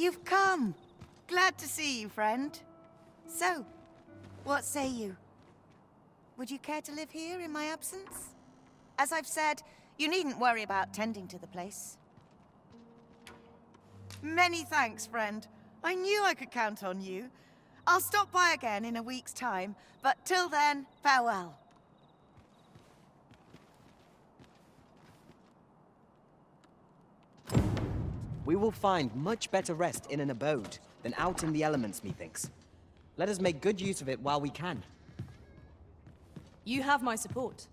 You've come. Glad to see you, friend. So, what say you? Would you care to live here in my absence? As I've said, you needn't worry about tending to the place. Many thanks, friend. I knew I could count on you. I'll stop by again in a week's time, but till then, farewell. We will find much better rest in an abode than out in the elements, methinks. Let us make good use of it while we can. You have my support.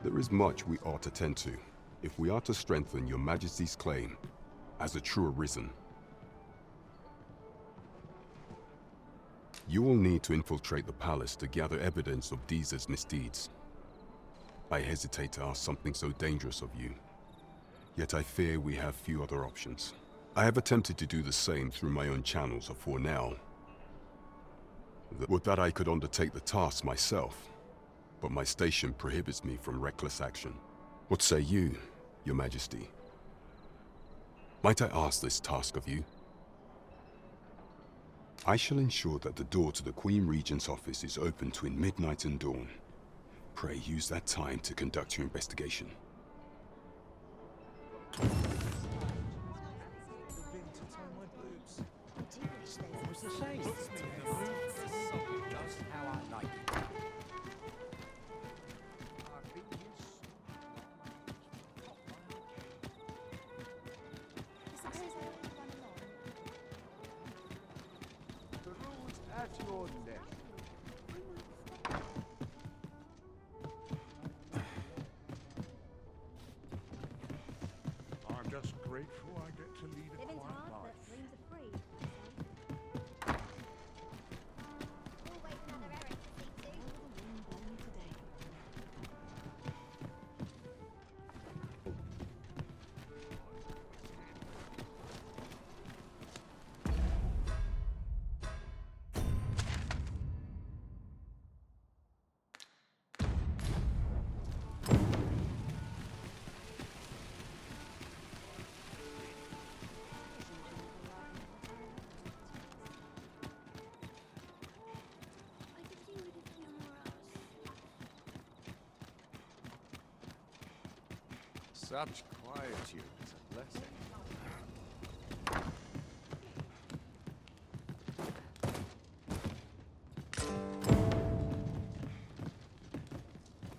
There is much we ought to tend to, if we are to strengthen your Majesty's claim as a true Arisen. You will need to infiltrate the palace to gather evidence of Disa's misdeeds. I hesitate to ask something so dangerous of you, yet I fear we have few other options. I have attempted to do the same through my own channels for now. Would that I could undertake the task myself, but my station prohibits me from reckless action. What say you, Your Majesty? Might I ask this task of you? I shall ensure that the door to the Queen Regent's office is open between midnight and dawn. Pray use that time to conduct your investigation. I'm just grateful I get to lead a quiet life. Such quietude is a blessing.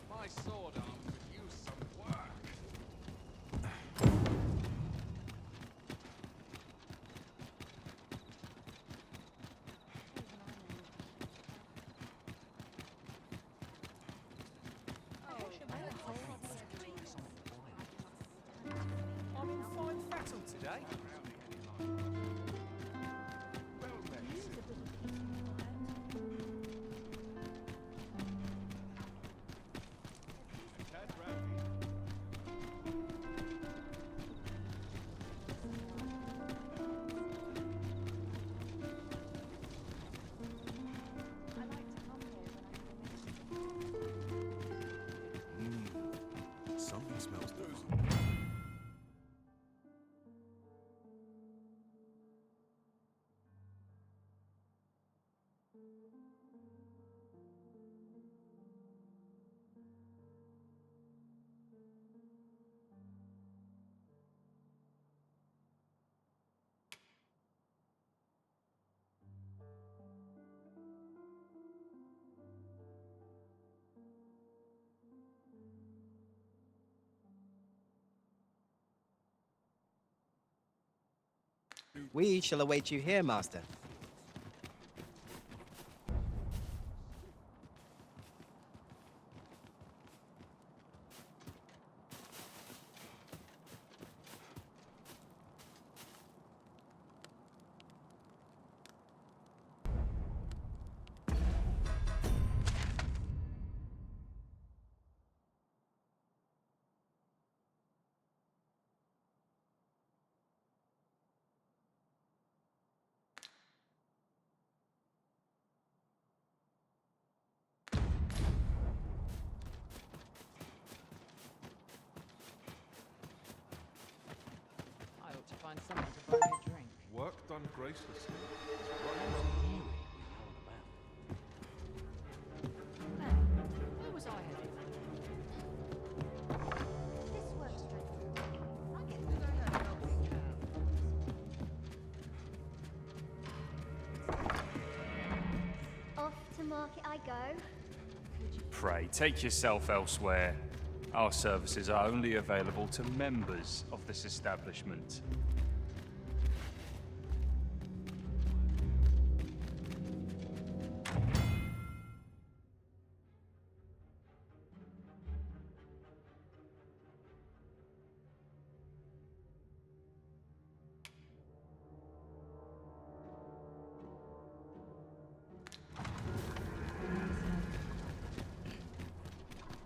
My sword arm could use some work. I'm in fine fettle today. Something smells good. We shall await you here, Master. run gracelessly is what I was hearing we held about. Where was I headed? This works dreadful. I get off to market I go. Pray, take yourself elsewhere. Our services are only available to members of this establishment.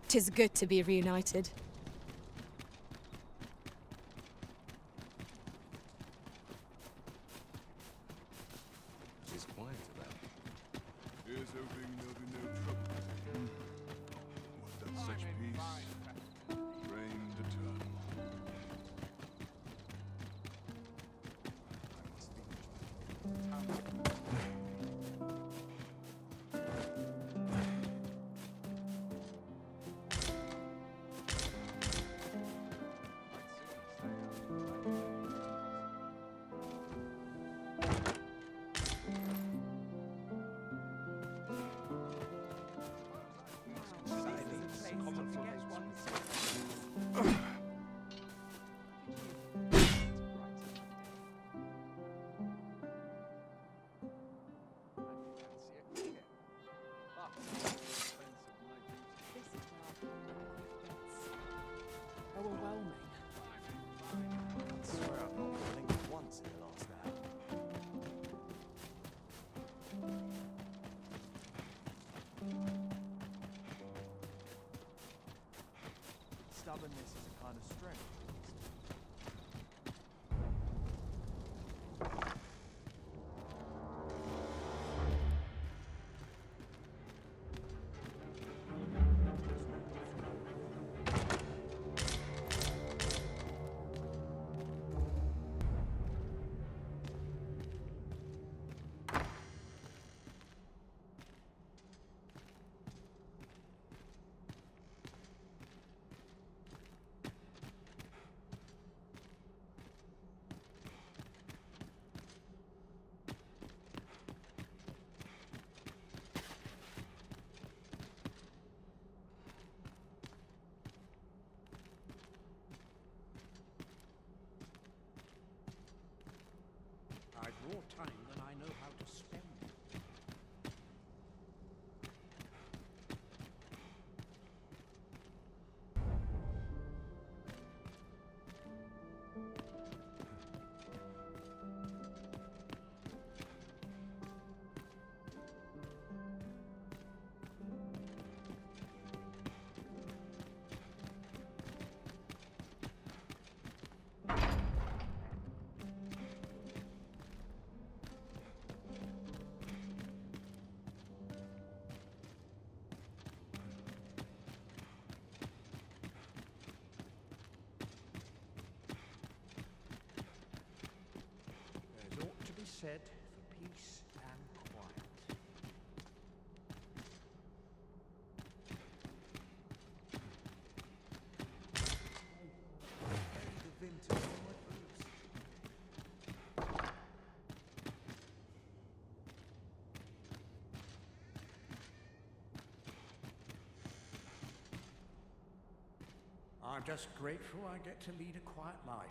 Tis good to be reunited. She's quiet about it. Here's hoping there'll be no trouble. Was that such peace reigned eternal. Overwhelming. I swear I've not blinked once in the last hour. Stubbornness is a kind of strength. I've more time than I know how to spend. There's ought to be said for peace and quiet. The vintage on my boots. I'm just grateful I get to lead a quiet life.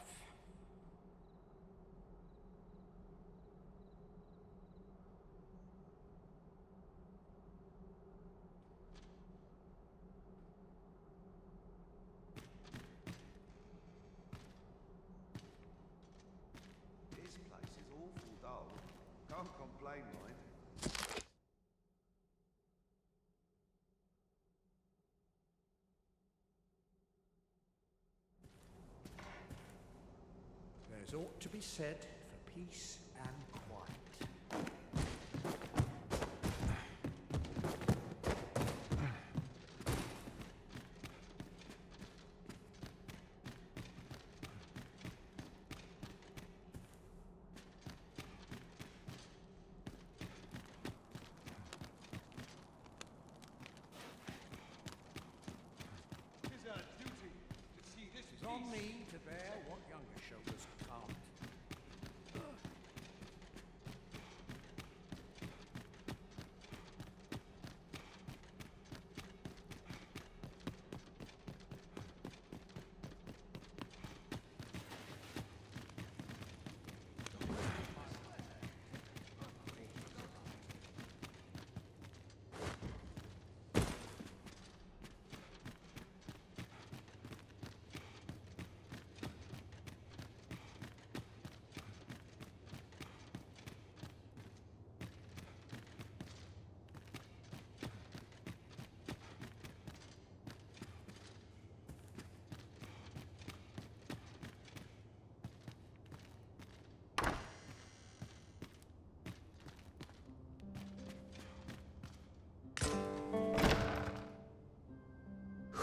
This place is awful dull. Can't complain, mind. There's ought to be said for peace and quiet.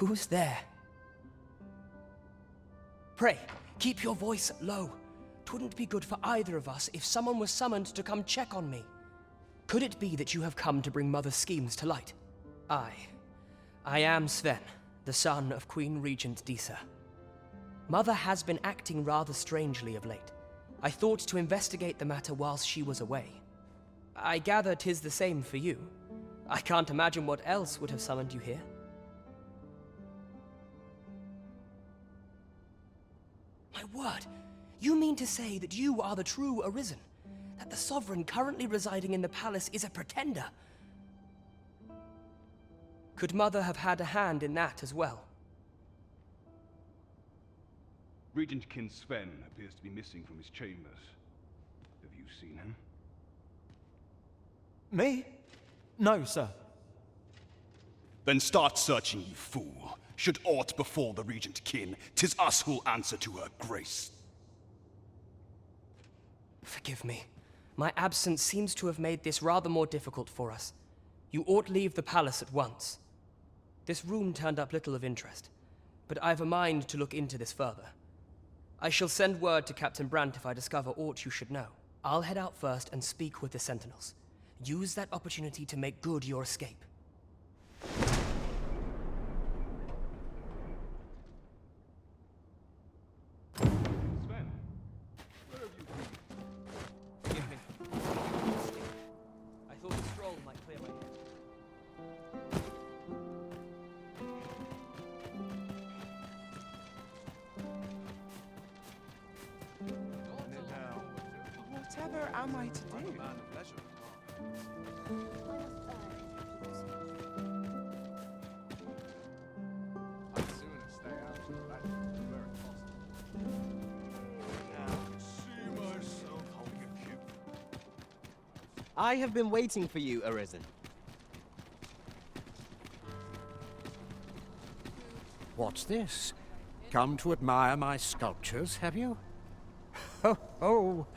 Who's there? Pray, keep your voice low. 'Twouldn't be good for either of us if someone was summoned to come check on me. Could it be that you have come to bring Mother's schemes to light? I am Sven, the son of Queen Regent Disa. Mother has been acting rather strangely of late. I thought to investigate the matter whilst she was away. I gather 'tis the same for you. I can't imagine what else would have summoned you here. My word! You mean to say that you are the true Arisen? That the Sovereign currently residing in the palace is a pretender? Could Mother have had a hand in that as well? Regent Kin Sven appears to be missing from his chambers. Have you seen him? Me? No, sir. Then start searching, you fool. Should aught befall the Regent Kin, 'tis us who'll answer to her grace. Forgive me. My absence seems to have made this rather more difficult for us. You ought leave the palace at once. This room turned up little of interest, but I've a mind to look into this further. I shall send word to Captain Brandt if I discover aught you should know. I'll head out first and speak with the Sentinels. Use that opportunity to make good your escape. Sven, where have you been? Forgive me. I thought a stroll might clear my head. Whatever am I to do? I have been waiting for you, Arisen. What's this? Come to admire my sculptures, have you? Ho ho!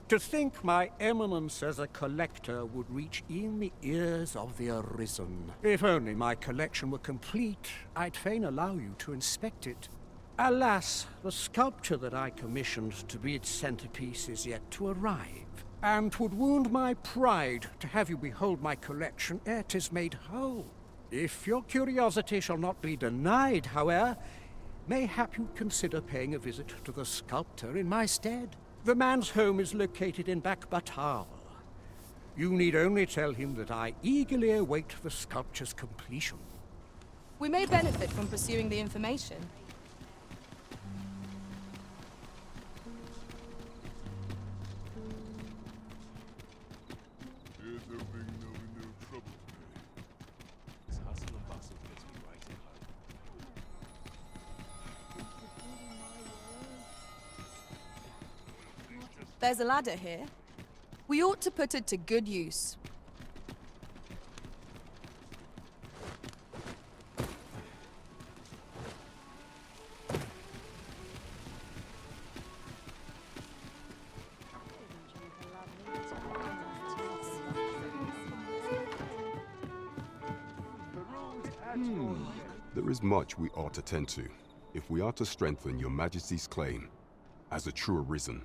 To think my eminence as a collector would reach in the ears of the Arisen. If only my collection were complete, I'd fain allow you to inspect it. Alas, the sculpture that I commissioned to be its centerpiece is yet to arrive, and 'twould wound my pride to have you behold my collection ere 'tis made whole. If your curiosity shall not be denied, however, mayhap you'd consider paying a visit to the sculptor in my stead. The man's home is located in Battahl. You need only tell him that I eagerly await the sculpture's completion. We may benefit from pursuing the information. Here's hoping there'll be no trouble today. This hustle and bustle gets me right at home. There's a ladder here. We ought to put it to good use. There is much we ought to tend to, if we are to strengthen your Majesty's claim as a true Arisen.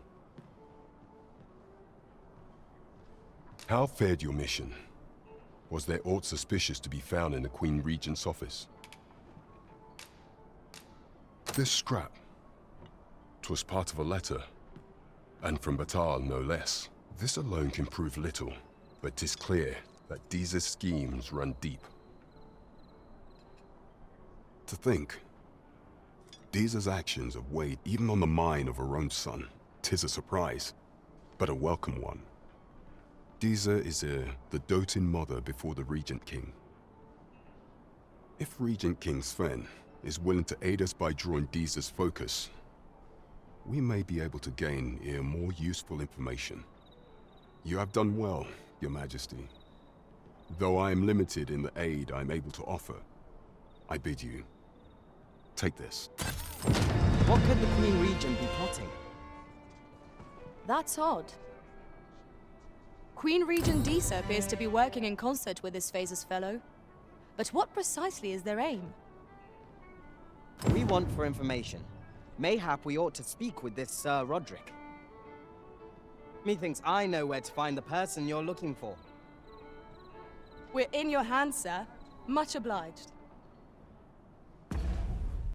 How fared your mission? Was there aught suspicious to be found in the Queen Regent's office? This scrap. 'Twas part of a letter, and from Battahl no less. This alone can prove little, but 'tis clear that Disa's schemes run deep. To think, Disa's actions have weighed even on the mind of her own son. 'Tis a surprise, but a welcome one. Disa is the doting mother before the Regent King. If Regent King Sven is willing to aid us by drawing Disa's focus, we may be able to gain more useful information. You have done well, Your Majesty. Though I am limited in the aid I'm able to offer, I bid you, take this. What could the Queen Regent be plotting? That's odd. Queen Regent Disa appears to be working in concert with this Phases fellow. But what precisely is their aim? We want for information. Mayhap we ought to speak with this Sir Roderick. Methinks I know where to find the person you're looking for. We're in your hands, sir. Much obliged.